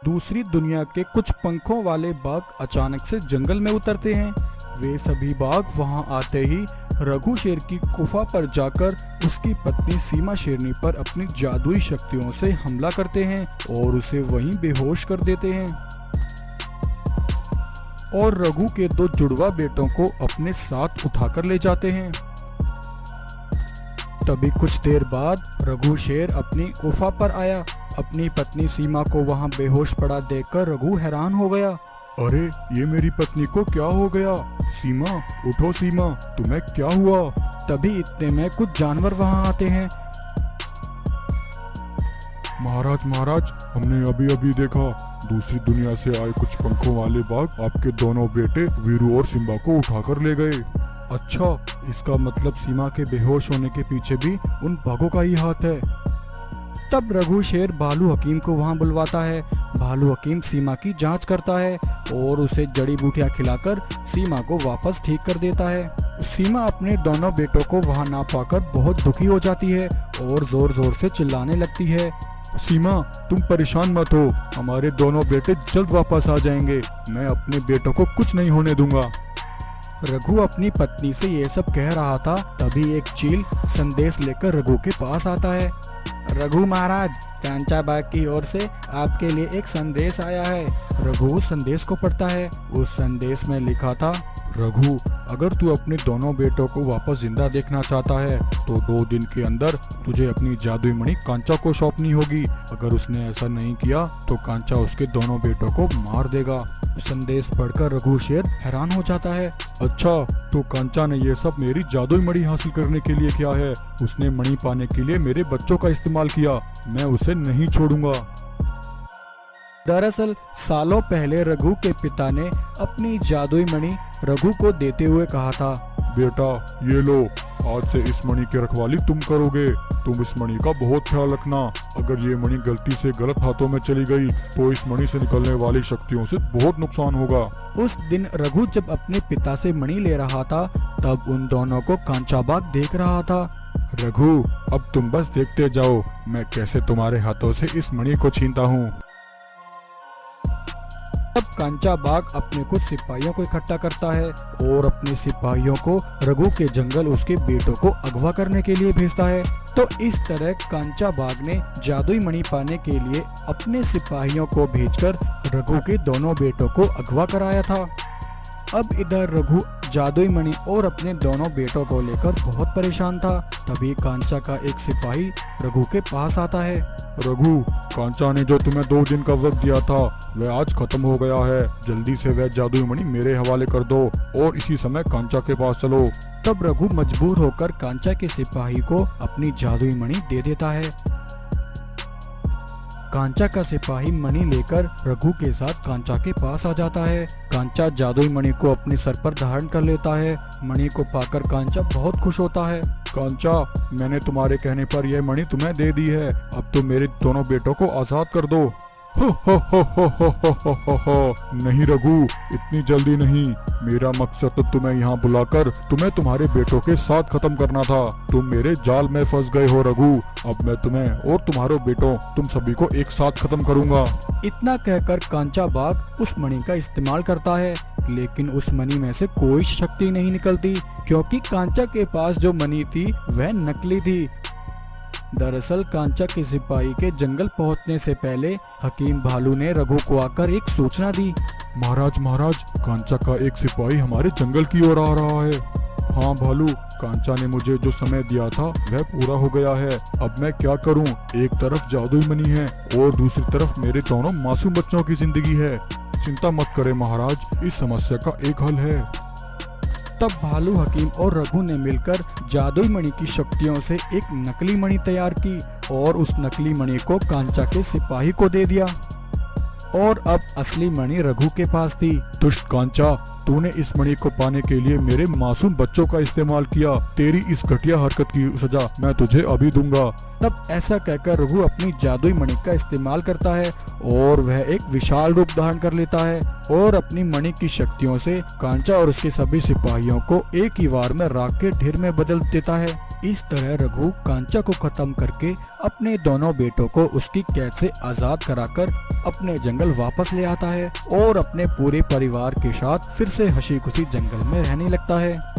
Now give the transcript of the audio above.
दूसरी दुनिया के कुछ पंखों वाले बाघ अचानक से जंगल में उतरते हैं। वे सभी बाघ वहां आते ही रघु शेर की गुफा पर जाकर उसकी पत्नी सीमा शेरनी पर अपनी जादुई शक्तियों से हमला करते हैं और उसे वहीं बेहोश कर देते हैं और रघु के दो जुड़वा बेटों को अपने साथ उठाकर ले जाते हैं। तभी कुछ देर बाद रघु शेर अपनी गुफा पर आया। अपनी पत्नी सीमा को वहां बेहोश पड़ा देखकर रघु हैरान हो गया। अरे ये मेरी पत्नी को क्या हो गया? सीमा, उठो सीमा, तुम्हें क्या हुआ? तभी इतने में कुछ जानवर वहां आते हैं। महाराज, हमने अभी अभी देखा दूसरी दुनिया से आए कुछ पंखों वाले बाघ आपके दोनों बेटे वीरू और सिम्बा को उठाकर ले गए। अच्छा, इसका मतलब सीमा के बेहोश होने के पीछे भी उन बाघों का ही हाथ है। तब रघु शेर भालू हकीम को वहां बुलवाता है। भालू हकीम सीमा की जांच करता है और उसे जड़ी बूटियां खिलाकर सीमा को वापस ठीक कर देता है। सीमा अपने दोनों बेटों को वहां ना पाकर बहुत दुखी हो जाती है और जोर जोर से चिल्लाने लगती है। सीमा, तुम परेशान मत हो, हमारे दोनों बेटे जल्द वापस आ जाएंगे। मैं अपने बेटों को कुछ नहीं होने दूंगा। रघु अपनी पत्नी से ये सब कह रहा था, तभी एक चील संदेश लेकर रघु के पास आता है। रघु महाराज, कांचा बाघ की ओर से आपके लिए एक संदेश आया है। रघु उस संदेश को पढ़ता है। उस संदेश में लिखा था, रघु, अगर तू अपने दोनों बेटों को वापस जिंदा देखना चाहता है तो 2 दिन के अंदर तुझे अपनी जादुई मणि कांचा को सौंपनी होगी। अगर उसने ऐसा नहीं किया तो कांचा उसके दोनों बेटों को मार देगा। संदेश पढ़कर रघु शेर हैरान हो जाता है। अच्छा, तो कांचा ने ये सब मेरी जादुई मणि हासिल करने के लिए किया है। उसने मणि पाने के लिए मेरे बच्चों का इस्तेमाल किया। मैं उसे नहीं छोड़ूंगा। दरअसल सालों पहले रघु के पिता ने अपनी जादुई मणि रघु को देते हुए कहा था, बेटा ये लो, आज से इस मणि की रखवाली तुम करोगे। तुम इस मणि का बहुत ख्याल रखना। अगर ये मणि गलती से गलत हाथों में चली गई तो इस मणि से निकलने वाली शक्तियों से बहुत नुकसान होगा। उस दिन रघु जब अपने पिता से मणि ले रहा था तब उन दोनों को कांचा बाघ देख रहा था। रघु, अब तुम बस देखते जाओ मैं कैसे तुम्हारे हाथों से इस मणि को छीनता हूँ। तब कांचा बाघ अपने कुछ सिपाहियों को इकट्ठा करता है और अपने सिपाहियों को रघु के जंगल उसके बेटों को अगवा करने के लिए भेजता है। तो इस तरह कांचा बाघ ने जादुई मणि पाने के लिए अपने सिपाहियों को भेजकर रघु के दोनों बेटों को अगवा कराया था। अब इधर रघु जादुई मणि और अपने दोनों बेटों को लेकर बहुत परेशान था। तभी कांचा का एक सिपाही रघु के पास आता है। रघु, कांचा ने जो तुम्हें 2 दिन का वक्त दिया था वह आज खत्म हो गया है। जल्दी से वह जादुई मणि मेरे हवाले कर दो और इसी समय कांचा के पास चलो। तब रघु मजबूर होकर कांचा के सिपाही को अपनी जादुई मणि दे देता है। कांचा का सिपाही मणि लेकर रघु के साथ कांचा के पास आ जाता है। कांचा जादुई मणि को अपने सर पर धारण कर लेता है। मणि को पाकर कांचा बहुत खुश होता है। कांचा, मैंने तुम्हारे कहने पर यह मणि तुम्हें दे दी है। अब तुम मेरे दोनों बेटों को आजाद कर दो। नहीं रघु, इतनी जल्दी नहीं। मेरा मकसद तो तुम्हें यहाँ बुलाकर तुम्हें तुम्हारे बेटों के साथ खत्म करना था। तुम मेरे जाल में फंस गए हो रघु। अब मैं तुम्हें और तुम्हारे बेटों तुम सभी को एक साथ खत्म करूंगा। इतना कहकर कांचा बाघ उस मणि का इस्तेमाल करता है, लेकिन उस मणि में से कोई शक्ति नहीं निकलती क्योंकि कांचा के पास जो मणि थी वह नकली थी। दरअसल कांचा के सिपाही के जंगल पहुंचने से पहले हकीम भालू ने रघु को आकर एक सूचना दी। महाराज, कांचा का एक सिपाही हमारे जंगल की ओर आ रहा है। हाँ भालू, कांचा ने मुझे जो समय दिया था वह पूरा हो गया है। अब मैं क्या करूं? एक तरफ जादुई मणि है और दूसरी तरफ मेरे दोनों मासूम बच्चों की जिंदगी है। चिंता मत करें महाराज, इस समस्या का एक हल है। तब भालू हकीम और रघु ने मिलकर जादुई मणि की शक्तियों से एक नकली मणि तैयार की और उस नकली मणि को कांचा के सिपाही को दे दिया और अब असली मणि रघु के पास थी। दुष्ट कांचा, तूने इस मणि को पाने के लिए मेरे मासूम बच्चों का इस्तेमाल किया। तेरी इस घटिया हरकत की सजा मैं तुझे अभी दूंगा। तब ऐसा कहकर रघु अपनी जादुई मणि का इस्तेमाल करता है और वह एक विशाल रूप धारण कर लेता है और अपनी मणि की शक्तियों से कांचा और उसके सभी सिपाहियों को एक ही वार में राख के ढेर में बदल देता है। इस तरह रघु कांचा को खत्म करके अपने दोनों बेटों को उसकी कैद से आजाद कराकर अपने जंगल वापस ले आता है और अपने पूरे परिवार के साथ फिर से हंसी खुशी जंगल में रहने लगता है।